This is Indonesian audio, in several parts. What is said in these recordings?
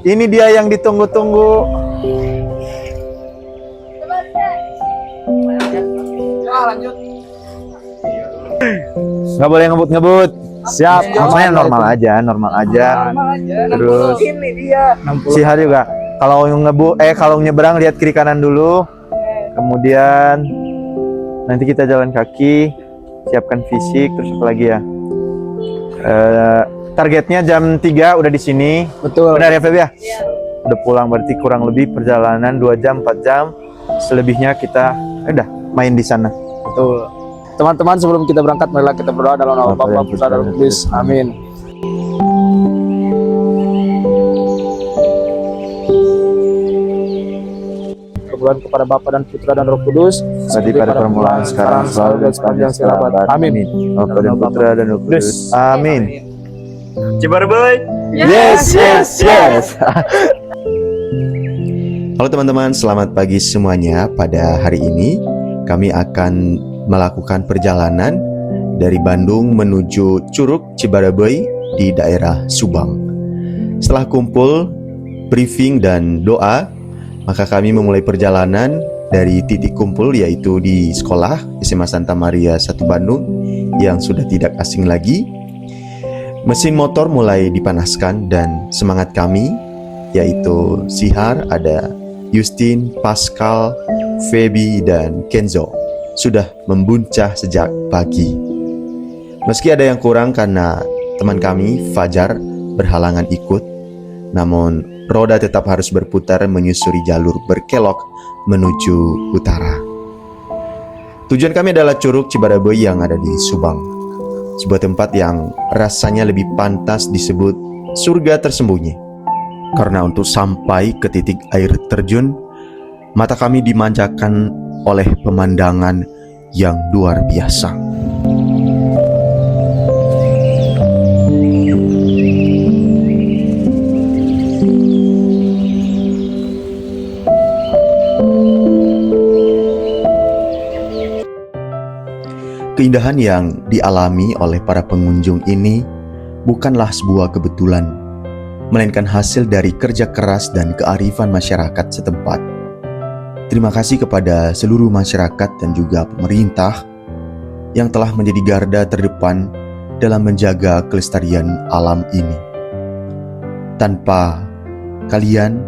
Ini dia yang ditunggu-tunggu. Lanjut. Nggak boleh ngebut-ngebut. Siap, maksudnya normal aja. Terus Ini dia. si Har juga. Kalau nyebrang lihat kiri kanan dulu. Kemudian nanti kita jalan kaki, siapkan fisik, terus apa lagi ya? Targetnya jam 3 udah di sini. Betul. Benar ya Feb ya? Udah pulang berarti kurang lebih perjalanan 2 jam 4 jam. Selebihnya kita udah main di sana. Betul. Teman-teman, sebelum kita berangkat, marilah kita berdoa dalam nama Bapa, Putra, dan Roh Kudus. Amin. Kemuliaan kepada Bapa dan Putra dan Roh Kudus, Seperti pada permulaan, sekarang, selalu dan sepanjang segala abad. Amin. Bapa dan Putra dan Roh Kudus. Amin. Cibarboy. Yes. Halo teman-teman, selamat pagi semuanya. Pada hari ini kami akan melakukan perjalanan dari Bandung menuju Curug Cibareboy di daerah Subang. Setelah kumpul, briefing dan doa, maka kami memulai perjalanan dari titik kumpul, yaitu di sekolah SMA Santa Maria 1 Bandung yang sudah tidak asing lagi. Mesin motor mulai dipanaskan dan semangat kami, yaitu Sihar, ada Justin, Pascal, Feby, dan Kenzo, sudah membuncah sejak pagi. Meski ada yang kurang karena teman kami, Fajar, berhalangan ikut, namun roda tetap harus berputar menyusuri jalur berkelok menuju utara. Tujuan kami adalah Curug Cibareboy yang ada di Subang, sebuah tempat yang rasanya lebih pantas disebut surga tersembunyi. Karena untuk sampai ke titik air terjun, mata kami dimanjakan oleh pemandangan yang luar biasa. Keindahan yang dialami oleh para pengunjung ini bukanlah sebuah kebetulan, melainkan hasil dari kerja keras dan kearifan masyarakat setempat. Terima kasih kepada seluruh masyarakat dan juga pemerintah yang telah menjadi garda terdepan dalam menjaga kelestarian alam ini. Tanpa kalian,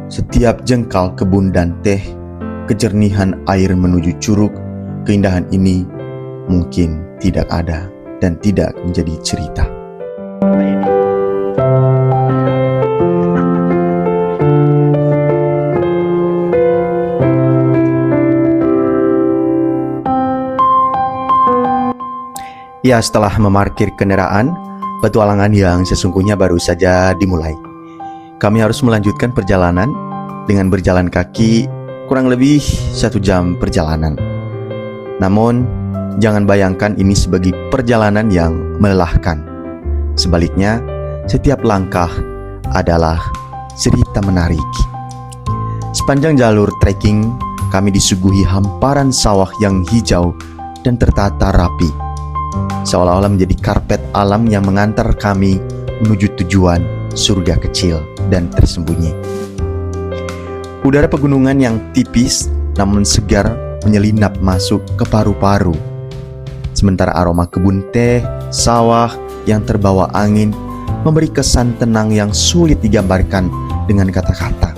setiap jengkal kebun dan teh, kejernihan air menuju curug, keindahan ini mungkin tidak ada dan tidak menjadi cerita. Ya, setelah memarkir kendaraan, petualangan yang sesungguhnya baru saja dimulai. Kami harus melanjutkan perjalanan dengan berjalan kaki kurang lebih 1 jam perjalanan. Namun, jangan bayangkan ini sebagai perjalanan yang melelahkan. Sebaliknya, setiap langkah adalah cerita menarik. Sepanjang jalur trekking, kami disuguhi hamparan sawah yang hijau dan tertata rapi, seolah-olah menjadi karpet alam yang mengantar kami menuju tujuan surga kecil dan tersembunyi. Udara pegunungan yang tipis namun segar menyelinap masuk ke paru-paru. Sementara aroma kebun teh, sawah yang terbawa angin memberi kesan tenang yang sulit digambarkan dengan kata-kata.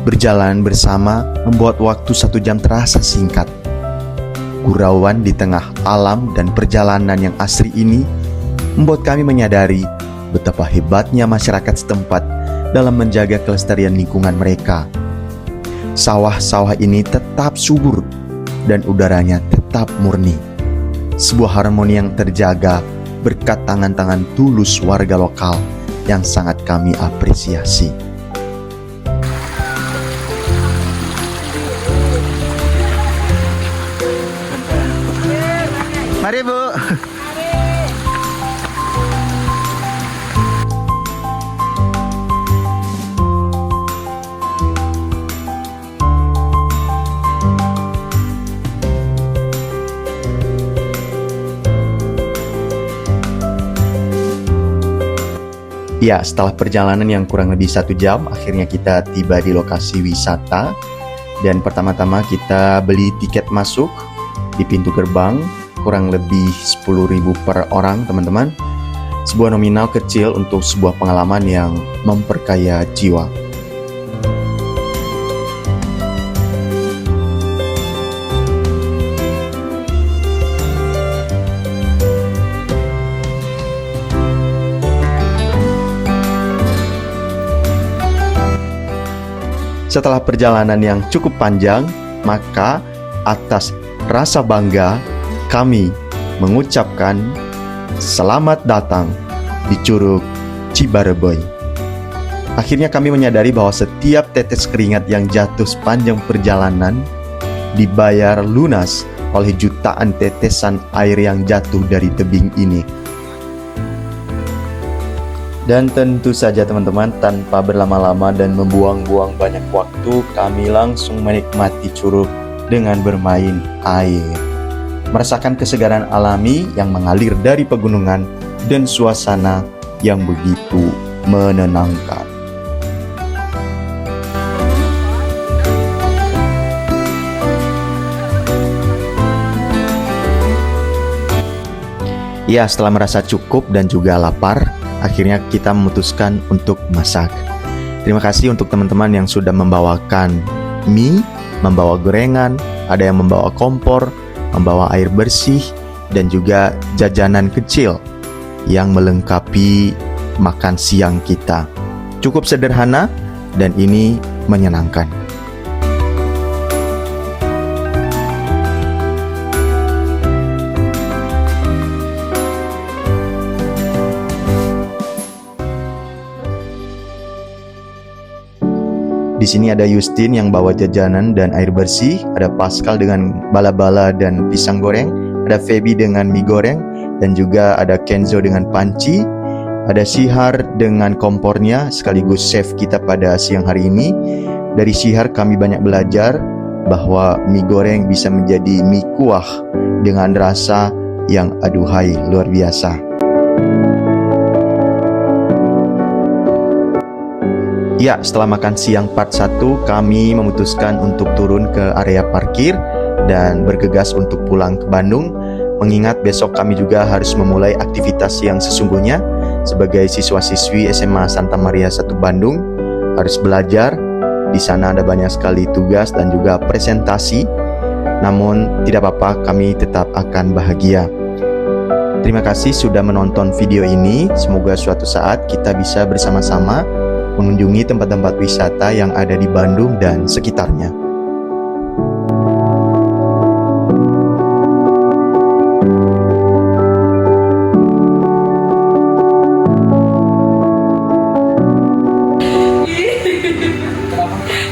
Berjalan bersama membuat waktu 1 jam terasa singkat. Gurauan di tengah alam dan perjalanan yang asri ini membuat kami menyadari betapa hebatnya masyarakat setempat dalam menjaga kelestarian lingkungan mereka. Sawah-sawah ini tetap subur dan udaranya tetap murni. Sebuah harmoni yang terjaga berkat tangan-tangan tulus warga lokal yang sangat kami apresiasi. Mari Bu. Ya, setelah perjalanan yang kurang lebih 1 jam, akhirnya kita tiba di lokasi wisata. Dan pertama-tama kita beli tiket masuk di pintu gerbang, kurang lebih 10.000 per orang, teman-teman. Sebuah nominal kecil untuk sebuah pengalaman yang memperkaya jiwa. Setelah perjalanan yang cukup panjang, maka atas rasa bangga kami mengucapkan selamat datang di Curug Cibareboy. Akhirnya kami menyadari bahwa setiap tetes keringat yang jatuh sepanjang perjalanan dibayar lunas oleh jutaan tetesan air yang jatuh dari tebing ini. Dan tentu saja teman-teman, tanpa berlama-lama dan membuang-buang banyak waktu, kami langsung menikmati curug dengan bermain air. Merasakan kesegaran alami yang mengalir dari pegunungan dan suasana yang begitu menenangkan. Ya, setelah merasa cukup dan juga lapar, akhirnya kita memutuskan untuk masak. Terima kasih untuk teman-teman yang sudah membawakan mie, membawa gorengan, ada yang membawa kompor, membawa air bersih, dan juga jajanan kecil yang melengkapi makan siang kita. Cukup sederhana dan ini menyenangkan. Di sini ada Justin yang bawa jajanan dan air bersih, ada Pascal dengan bala-bala dan pisang goreng, ada Feby dengan mie goreng, dan juga ada Kenzo dengan panci, ada Sihar dengan kompornya sekaligus chef kita pada siang hari ini. Dari Sihar kami banyak belajar bahwa mie goreng bisa menjadi mie kuah dengan rasa yang aduhai luar biasa. Ya, setelah makan siang part 1, kami memutuskan untuk turun ke area parkir dan bergegas untuk pulang ke Bandung. Mengingat besok kami juga harus memulai aktivitas yang sesungguhnya sebagai siswa-siswi SMA Santa Maria 1 Bandung. Harus belajar, di sana ada banyak sekali tugas dan juga presentasi. Namun tidak apa-apa, kami tetap akan bahagia. Terima kasih sudah menonton video ini. Semoga suatu saat kita bisa bersama-sama mengunjungi tempat-tempat wisata yang ada di Bandung dan sekitarnya.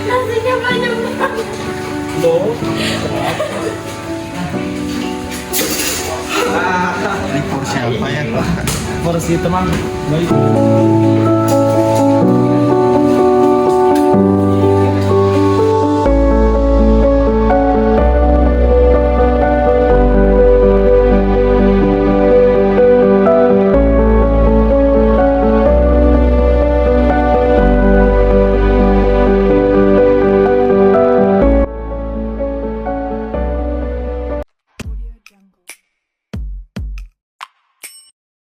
Nasinya banyak banget. Ini porsi apa ya? Porsi teman baik.